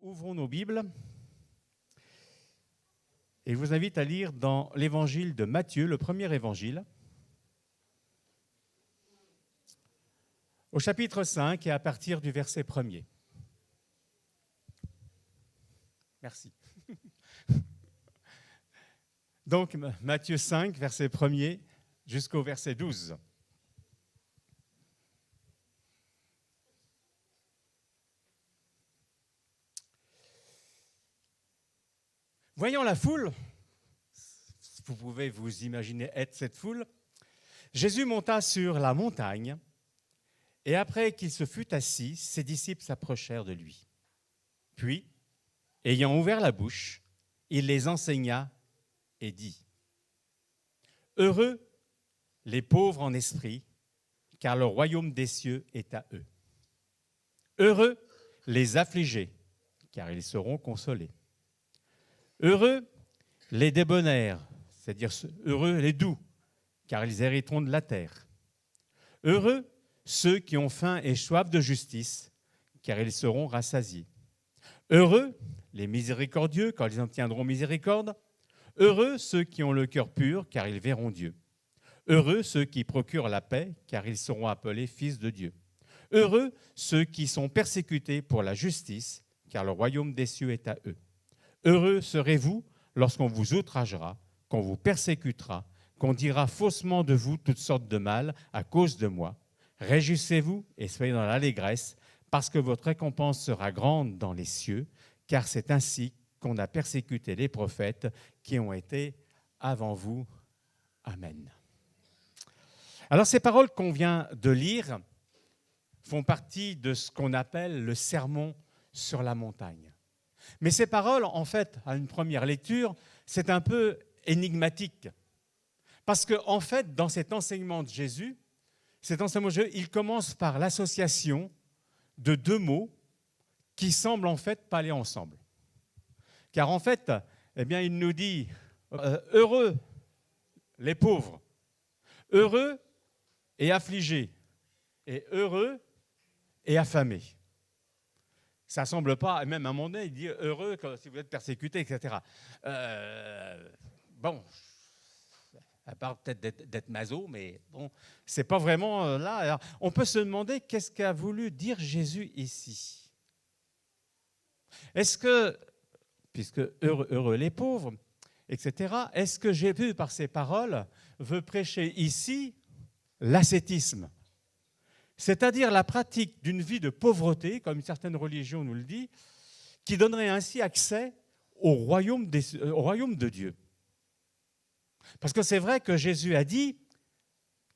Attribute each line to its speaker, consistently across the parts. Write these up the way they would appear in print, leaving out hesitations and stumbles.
Speaker 1: Ouvrons nos Bibles et je vous invite à lire dans l'évangile de Matthieu, le premier évangile, au chapitre 5 et à partir du verset 1er. Merci. Donc, Matthieu 5, verset 1er jusqu'au verset 12. Voyant la foule, vous pouvez vous imaginer être cette foule, Jésus monta sur la montagne et après qu'il se fut assis, ses disciples s'approchèrent de lui. Puis, ayant ouvert la bouche, il les enseigna et dit : Heureux les pauvres en esprit, car le royaume des cieux est à eux. Heureux les affligés, car ils seront consolés. Heureux les débonnaires, c'est-à-dire heureux les doux, car ils hériteront de la terre. Heureux ceux qui ont faim et soif de justice, car ils seront rassasiés. Heureux les miséricordieux, car ils obtiendront miséricorde. Heureux ceux qui ont le cœur pur, car ils verront Dieu. Heureux ceux qui procurent la paix, car ils seront appelés fils de Dieu. Heureux ceux qui sont persécutés pour la justice, car le royaume des cieux est à eux. Heureux serez-vous lorsqu'on vous outragera, qu'on vous persécutera, qu'on dira faussement de vous toutes sortes de mal à cause de moi. Réjouissez-vous et soyez dans l'allégresse, parce que votre récompense sera grande dans les cieux, car c'est ainsi qu'on a persécuté les prophètes qui ont été avant vous. Amen. Alors ces paroles qu'on vient de lire font partie de ce qu'on appelle le sermon sur la montagne. Mais ces paroles, en fait, à une première lecture, c'est un peu énigmatique. Parce qu'en fait, dans cet enseignement de Jésus, il commence par l'association de deux mots qui semblent en fait pas aller ensemble. Car en fait, il nous dit heureux les pauvres, heureux et affligés, et heureux et affamés. Ça ne semble pas, et même à un moment donné, il dit heureux si vous êtes persécuté, etc. À part peut-être d'être maso, mais bon, c'est pas vraiment là. Alors, on peut se demander qu'est-ce qu'a voulu dire Jésus ici. Est-ce que, puisque heureux les pauvres, etc., est-ce que Jésus, par ces paroles, veut prêcher ici l'ascétisme ? C'est-à-dire la pratique d'une vie de pauvreté, comme certaines religions nous le disent, qui donnerait ainsi accès au royaume de Dieu. Parce que c'est vrai que Jésus a dit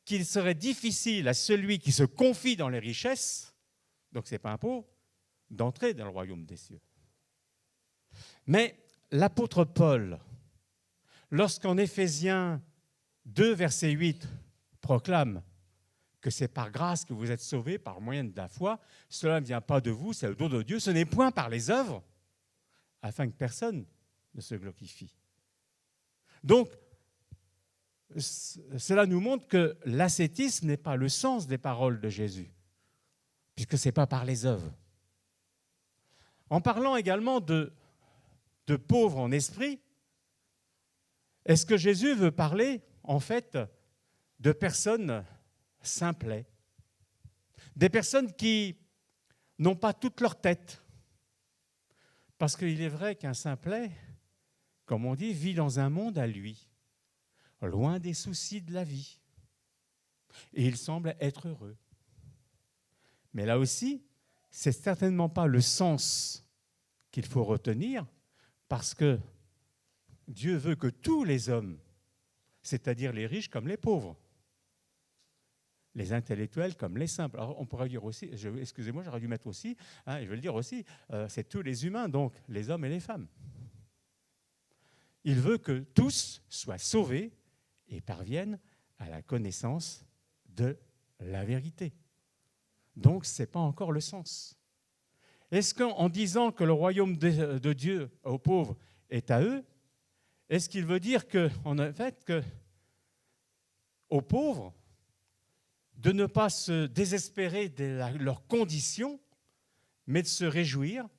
Speaker 1: qu'il serait difficile à celui qui se confie dans les richesses, donc ce n'est pas un pauvre, d'entrer dans le royaume des cieux. Mais l'apôtre Paul, lorsqu'en Éphésiens 2, verset 8, proclame que c'est par grâce que vous êtes sauvés par moyen de la foi, cela ne vient pas de vous, c'est le don de Dieu, ce n'est point par les œuvres, afin que personne ne se glorifie. Donc, cela nous montre que l'ascétisme n'est pas le sens des paroles de Jésus, puisque ce n'est pas par les œuvres. En parlant également de pauvres en esprit, est-ce que Jésus veut parler, en fait, de personnes simplets, des personnes qui n'ont pas toute leur tête. Parce qu'il est vrai qu'un simplet, comme on dit, vit dans un monde à lui, loin des soucis de la vie. Et il semble être heureux. Mais là aussi, c'est certainement pas le sens qu'il faut retenir, parce que Dieu veut que tous les hommes, c'est-à-dire les riches comme les pauvres, les intellectuels comme les simples. Alors on pourrait dire aussi, excusez-moi, j'aurais dû mettre aussi, je vais le dire aussi, c'est tous les humains, donc les hommes et les femmes. Il veut que tous soient sauvés et parviennent à la connaissance de la vérité. Donc ce n'est pas encore le sens. Est-ce qu'en disant que le royaume de Dieu aux pauvres est à eux, est-ce qu'il veut dire qu'en fait, que aux pauvres, de ne pas se désespérer de leurs conditions, mais de se réjouir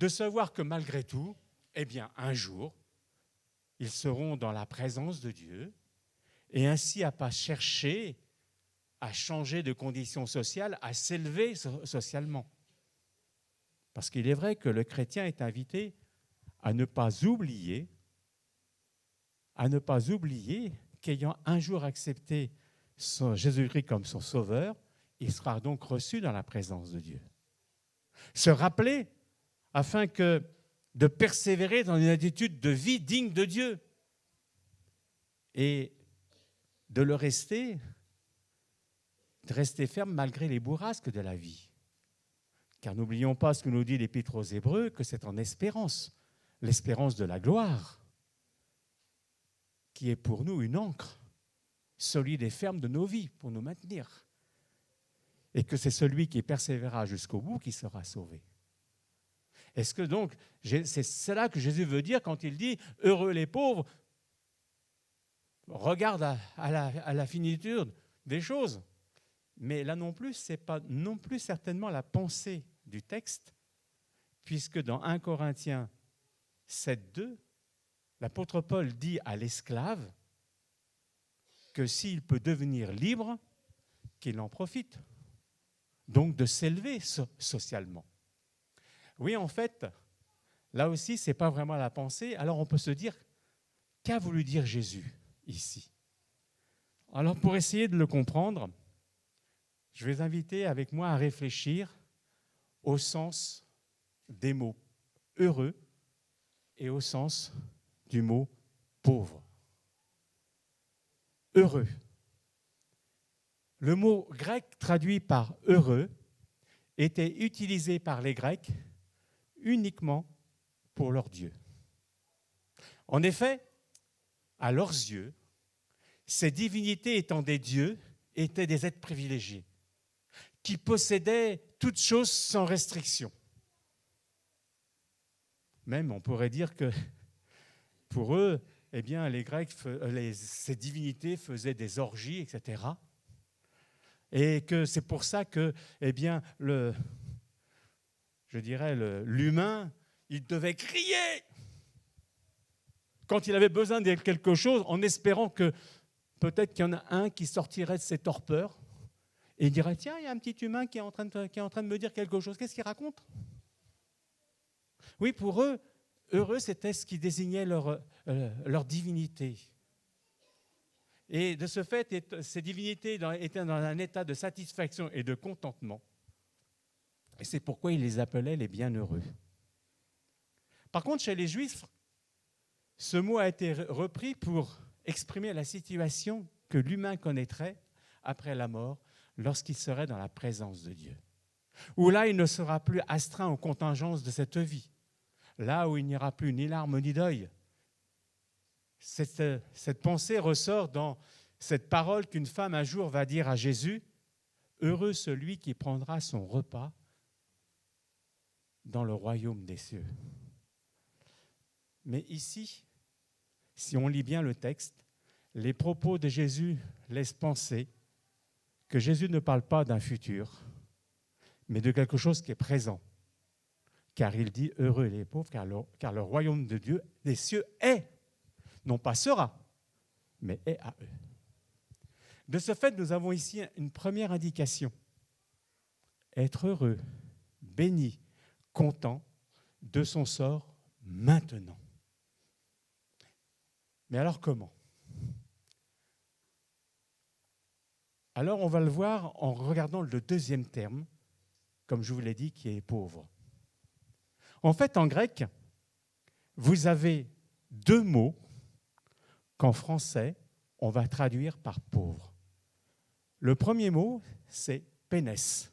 Speaker 1: de savoir que malgré tout, eh bien, un jour, ils seront dans la présence de Dieu et ainsi à ne pas chercher à changer de conditions sociales, à s'élever socialement. Parce qu'il est vrai que le chrétien est invité à ne pas oublier qu'ayant un jour accepté Jésus-Christ comme son sauveur, il sera donc reçu dans la présence de Dieu. Se rappeler afin de persévérer dans une attitude de vie digne de Dieu et de rester ferme malgré les bourrasques de la vie. Car n'oublions pas ce que nous dit l'Épître aux Hébreux, que c'est en espérance, l'espérance de la gloire, qui est pour nous une ancre solide et ferme de nos vies pour nous maintenir. Et que c'est celui qui persévérera jusqu'au bout qui sera sauvé. Est-ce que donc, c'est cela que Jésus veut dire quand il dit « Heureux les pauvres », regarde à la finitude des choses. Mais là non plus, ce n'est pas non plus certainement la pensée du texte, puisque dans 1 Corinthiens 7,2, l'apôtre Paul dit à l'esclave que s'il peut devenir libre, qu'il en profite. Donc de s'élever socialement. Oui, en fait, là aussi, ce n'est pas vraiment la pensée. Alors on peut se dire, qu'a voulu dire Jésus ici? Alors pour essayer de le comprendre, je vais vous inviter avec moi à réfléchir au sens des mots heureux et au sens du mot pauvre. Heureux. Le mot grec traduit par heureux était utilisé par les Grecs uniquement pour leur Dieu. En effet, à leurs yeux, ces divinités étant des dieux étaient des êtres privilégiés qui possédaient toutes choses sans restriction. Même, on pourrait dire que pour eux, eh bien, les Grecs, ces divinités faisaient des orgies, etc. Et que c'est pour ça que, eh bien, l'humain, il devait crier quand il avait besoin de quelque chose, en espérant que peut-être qu'il y en a un qui sortirait de ses torpeurs et il dirait « Tiens, il y a un petit humain qui est en train de me dire quelque chose. Qu'est-ce qu'il raconte ?» Oui, pour eux, heureux, c'était ce qui désignait leur divinité. Et de ce fait, ces divinités étaient dans un état de satisfaction et de contentement. Et c'est pourquoi ils les appelaient les bienheureux. Par contre, chez les Juifs, ce mot a été repris pour exprimer la situation que l'humain connaîtrait après la mort lorsqu'il serait dans la présence de Dieu. Où là, il ne sera plus astreint aux contingences de cette vie. Là où il n'y aura plus ni larmes ni deuil. Cette pensée ressort dans cette parole qu'une femme un jour va dire à Jésus « Heureux celui qui prendra son repas dans le royaume des cieux. » Mais ici, si on lit bien le texte, les propos de Jésus laissent penser que Jésus ne parle pas d'un futur, mais de quelque chose qui est présent. Car il dit « Heureux les pauvres, car le royaume de Dieu, des cieux, est ». Non pas sera, mais est à eux. De ce fait, nous avons ici une première indication. Être heureux, béni, content de son sort maintenant. Mais alors comment? Alors on va le voir en regardant le deuxième terme, comme je vous l'ai dit, qui est pauvre. En fait, en grec, vous avez deux mots qu'en français, on va traduire par pauvre. Le premier mot, c'est pénès.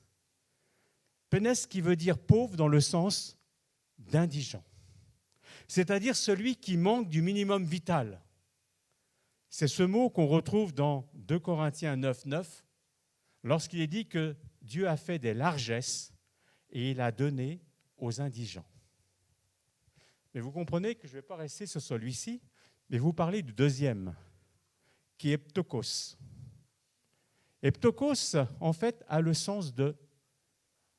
Speaker 1: Pénès qui veut dire pauvre dans le sens d'indigent. C'est-à-dire celui qui manque du minimum vital. C'est ce mot qu'on retrouve dans 2 Corinthiens 9,9, lorsqu'il est dit que Dieu a fait des largesses et il a donné aux indigents. Mais vous comprenez que je ne vais pas rester sur celui-ci, mais vous parlez du deuxième, qui est ptokos. Et ptokos, en fait, a le sens de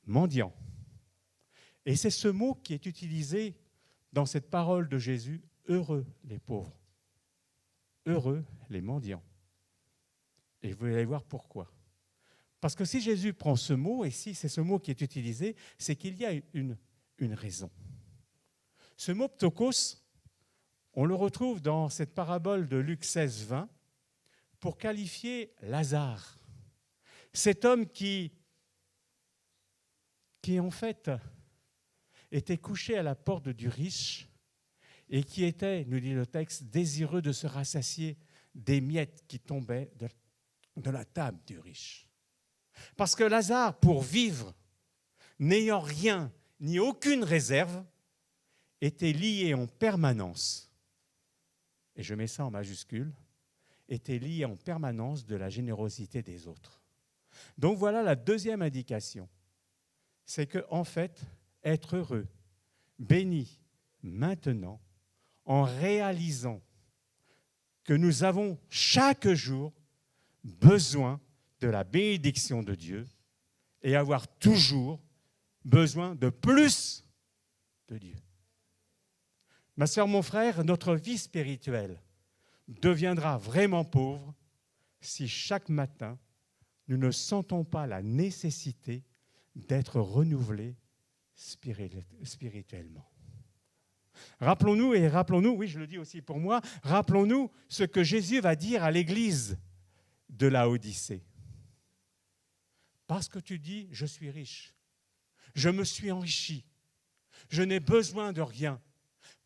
Speaker 1: mendiant. Et c'est ce mot qui est utilisé dans cette parole de Jésus, heureux les pauvres, heureux les mendiants. Et vous allez voir pourquoi. Parce que si Jésus prend ce mot, et si c'est ce mot qui est utilisé, c'est qu'il y a une raison. Ce mot ptokos, on le retrouve dans cette parabole de Luc 16, 20, pour qualifier Lazare, cet homme qui en fait était couché à la porte du riche et qui était, nous dit le texte, désireux de se rassasier des miettes qui tombaient de la table du riche. Parce que Lazare, pour vivre, n'ayant rien ni aucune réserve, était lié en permanence, et je mets ça en majuscule, était lié en permanence de la générosité des autres. Donc voilà la deuxième indication. C'est que, en fait, être heureux, béni maintenant, en réalisant que nous avons chaque jour besoin de la bénédiction de Dieu et avoir toujours besoin de plus de Dieu. Ma sœur, mon frère, notre vie spirituelle deviendra vraiment pauvre si chaque matin, nous ne sentons pas la nécessité d'être renouvelés spirituellement. Rappelons-nous, oui, je le dis aussi pour moi, rappelons-nous ce que Jésus va dire à l'église de Laodicée. Parce que tu dis, je suis riche, je me suis enrichi, je n'ai besoin de rien,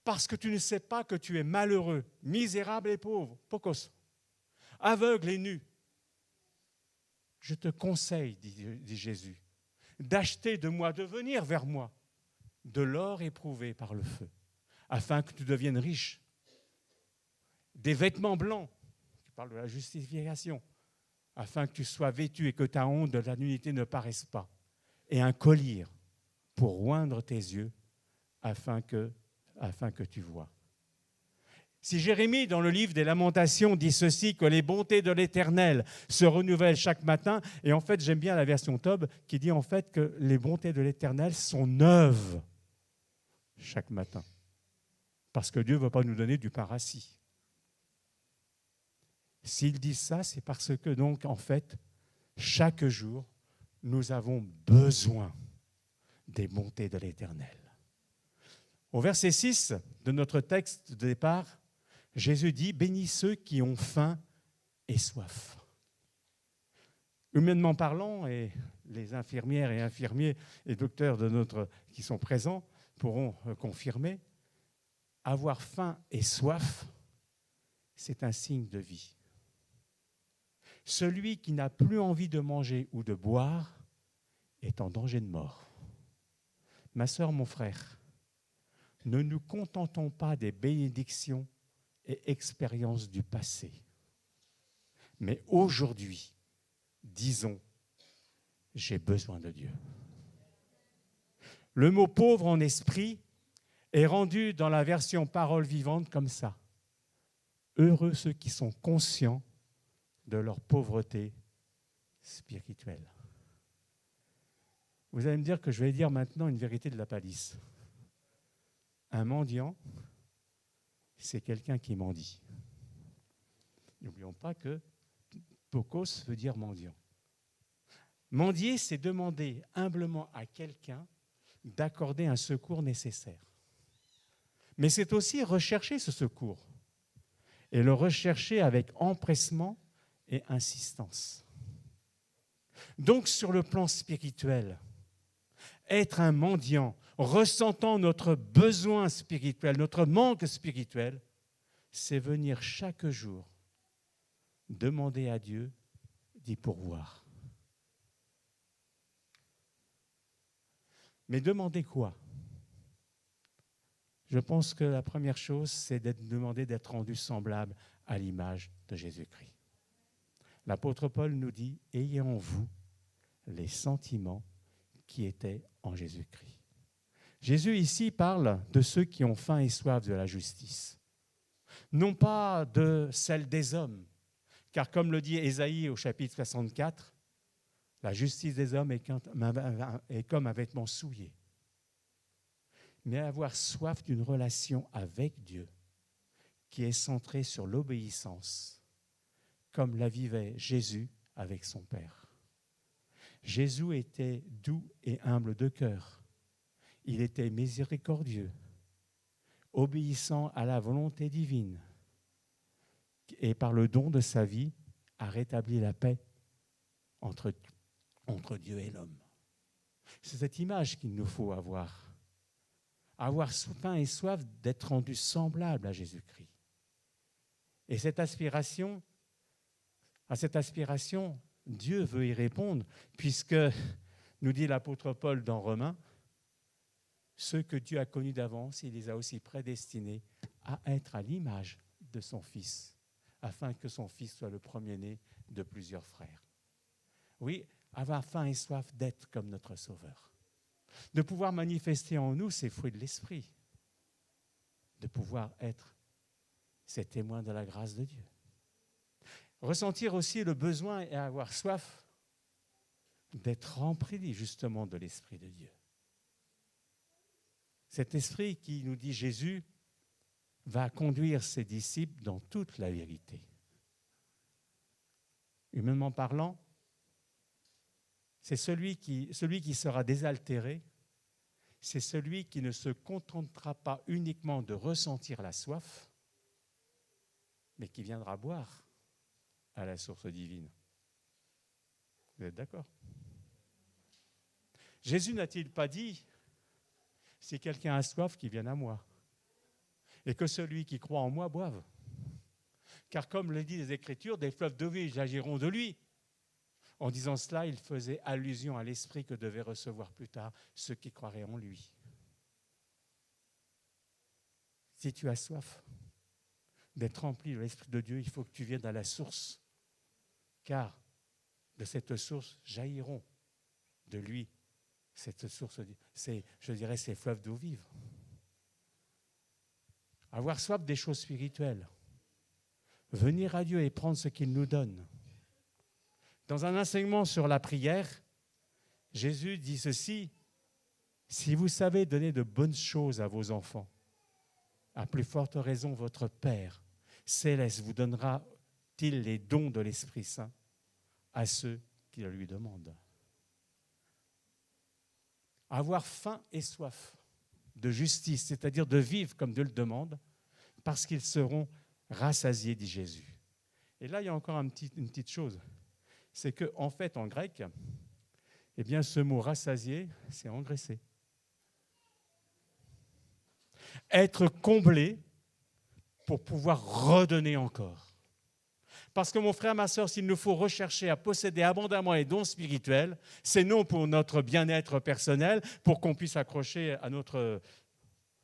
Speaker 1: parce que tu ne sais pas que tu es malheureux, misérable et pauvre, pokos, aveugle et nu. Je te conseille, dit Jésus, d'acheter de moi, de venir vers moi, de l'or éprouvé par le feu, afin que tu deviennes riche, des vêtements blancs, qui parlent de la justification, afin que tu sois vêtu et que ta honte de la nudité ne paraisse pas, et un collier pour oindre tes yeux, afin que tu vois. Si Jérémie, dans le livre des Lamentations, dit ceci, que les bontés de l'Éternel se renouvellent chaque matin, et en fait, j'aime bien la version Tob, qui dit en fait que les bontés de l'Éternel sont neuves chaque matin, parce que Dieu ne veut pas nous donner du pain rassis. S'il dit ça, c'est parce que, donc, en fait, chaque jour, nous avons besoin des bontés de l'Éternel. Au verset 6 de notre texte de départ, Jésus dit « Bénis ceux qui ont faim et soif ». Humainement parlant, et les infirmières et infirmiers et docteurs qui sont présents pourront confirmer, avoir faim et soif, c'est un signe de vie. Celui qui n'a plus envie de manger ou de boire est en danger de mort. Ma sœur, mon frère, ne nous contentons pas des bénédictions et expériences du passé, mais aujourd'hui, disons, j'ai besoin de Dieu. Le mot pauvre en esprit est rendu dans la version parole vivante comme ça. Heureux ceux qui sont conscients de leur pauvreté spirituelle. Vous allez me dire que je vais dire maintenant une vérité de la palisse. Un mendiant, c'est quelqu'un qui mendie. N'oublions pas que pokos veut dire mendiant. Mendier, c'est demander humblement à quelqu'un d'accorder un secours nécessaire. Mais c'est aussi rechercher ce secours et le rechercher avec empressement et insistance. Donc, sur le plan spirituel, être un mendiant, ressentant notre besoin spirituel, notre manque spirituel, c'est venir chaque jour demander à Dieu d'y pourvoir. Mais demander quoi ? Je pense que la première chose, c'est d'être demandé d'être rendu semblable à l'image de Jésus-Christ. L'apôtre Paul nous dit « Ayez en vous les sentiments qui étaient en Jésus-Christ ». Jésus ici parle de ceux qui ont faim et soif de la justice, non pas de celle des hommes, car comme le dit Ésaïe au chapitre 64, la justice des hommes est comme un vêtement souillé. mais avoir soif d'une relation avec Dieu qui est centrée sur l'obéissance, comme la vivait Jésus avec son Père. Jésus était doux et humble de cœur. Il était miséricordieux, obéissant à la volonté divine, et par le don de sa vie, a rétabli la paix entre Dieu et l'homme. C'est cette image qu'il nous faut avoir. Avoir faim et soif d'être rendu semblable à Jésus-Christ. Et à cette aspiration, Dieu veut y répondre, puisque, nous dit l'apôtre Paul dans Romains, ceux que Dieu a connus d'avance, il les a aussi prédestinés à être à l'image de son Fils, afin que son Fils soit le premier-né de plusieurs frères. Oui, avoir faim et soif d'être comme notre Sauveur. De pouvoir manifester en nous ces fruits de l'Esprit. De pouvoir être ces témoins de la grâce de Dieu. Ressentir aussi le besoin et avoir soif d'être rempli justement de l'Esprit de Dieu. Cet esprit qui, nous dit Jésus, va conduire ses disciples dans toute la vérité. Humainement parlant, c'est celui qui sera désaltéré, c'est celui qui ne se contentera pas uniquement de ressentir la soif, mais qui viendra boire à la source divine. Vous êtes d'accord ? Jésus n'a-t-il pas dit « Si quelqu'un a soif, qu'il vienne à moi, et que celui qui croit en moi boive. Car comme le dit les Écritures, des fleuves d'eau vive jailliront de lui. » En disant cela, il faisait allusion à l'esprit que devaient recevoir plus tard ceux qui croiraient en lui. Si tu as soif d'être rempli de l'Esprit de Dieu, il faut que tu viennes à la source. Car de cette source jailliront de lui, cette source, ces fleuves d'eau vive. Avoir soif des choses spirituelles. Venir à Dieu et prendre ce qu'il nous donne. Dans un enseignement sur la prière, Jésus dit ceci, « Si vous savez donner de bonnes choses à vos enfants, à plus forte raison votre Père céleste vous donnera-t-il les dons de l'Esprit Saint à ceux qui le lui demandent. » Avoir faim et soif de justice, c'est-à-dire de vivre comme Dieu le demande, parce qu'ils seront rassasiés, dit Jésus. Et là, il y a encore une petite chose. C'est qu'en fait, en grec, eh bien, ce mot rassasié, c'est engraisser. Être comblé pour pouvoir redonner encore. Parce que mon frère, ma sœur, s'il nous faut rechercher à posséder abondamment les dons spirituels, c'est non pour notre bien-être personnel, pour qu'on puisse accrocher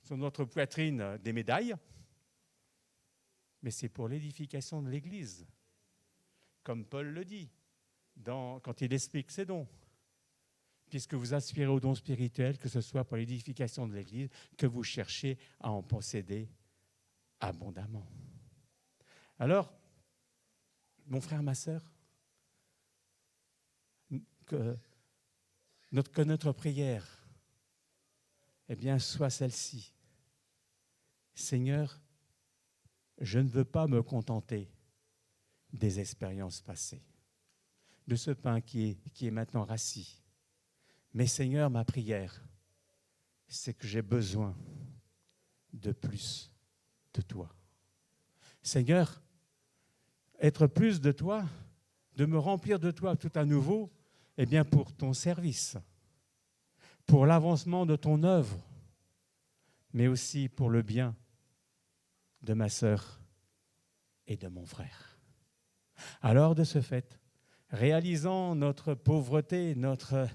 Speaker 1: sur notre poitrine des médailles, mais c'est pour l'édification de l'Église, comme Paul le dit. Quand il explique ses dons, puisque vous aspirez aux dons spirituels, que ce soit pour l'édification de l'Église, que vous cherchez à en posséder abondamment. Alors, mon frère, ma sœur, que notre prière, eh bien, soit celle-ci. Seigneur, je ne veux pas me contenter des expériences passées, de ce pain qui est maintenant rassis. Mais Seigneur, ma prière, c'est que j'ai besoin de plus de toi. Seigneur, être plus de toi, de me remplir de toi tout à nouveau, eh bien pour ton service, pour l'avancement de ton œuvre, mais aussi pour le bien de ma sœur et de mon frère. Alors, de ce fait, réalisant notre pauvreté, notre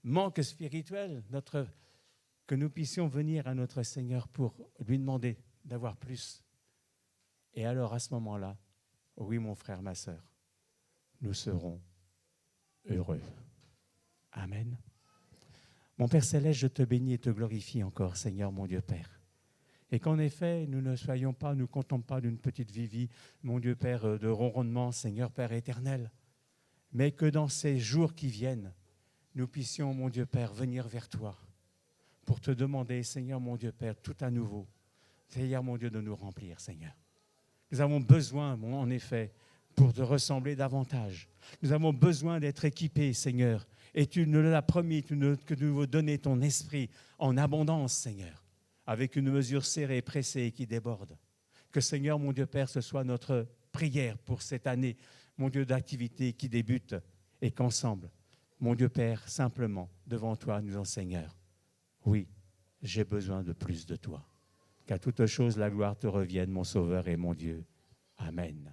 Speaker 1: manque spirituel, que nous puissions venir à notre Seigneur pour lui demander d'avoir plus. Et alors, à ce moment-là, oui, mon frère, ma sœur, nous serons heureux. Amen. Mon Père Céleste, je te bénis et te glorifie encore, Seigneur, mon Dieu Père. Et qu'en effet, nous ne comptons pas d'une petite vie, mon Dieu Père, de ronronnement, Seigneur Père éternel, mais que dans ces jours qui viennent, nous puissions, mon Dieu Père, venir vers toi pour te demander, Seigneur, mon Dieu Père, tout à nouveau, Seigneur, mon Dieu, de nous remplir, Seigneur. Nous avons besoin, en effet, pour te ressembler davantage. Nous avons besoin d'être équipés, Seigneur. Et tu nous l'as promis, que tu nous donner ton esprit en abondance, Seigneur, avec une mesure serrée, pressée et qui déborde. Que, Seigneur, mon Dieu Père, ce soit notre prière pour cette année, mon Dieu, d'activité qui débute et qu'ensemble, mon Dieu Père, simplement, devant toi, nous en Seigneur. Oui, j'ai besoin de plus de toi. Qu'à toute chose, la gloire te revienne, mon Sauveur et mon Dieu. Amen.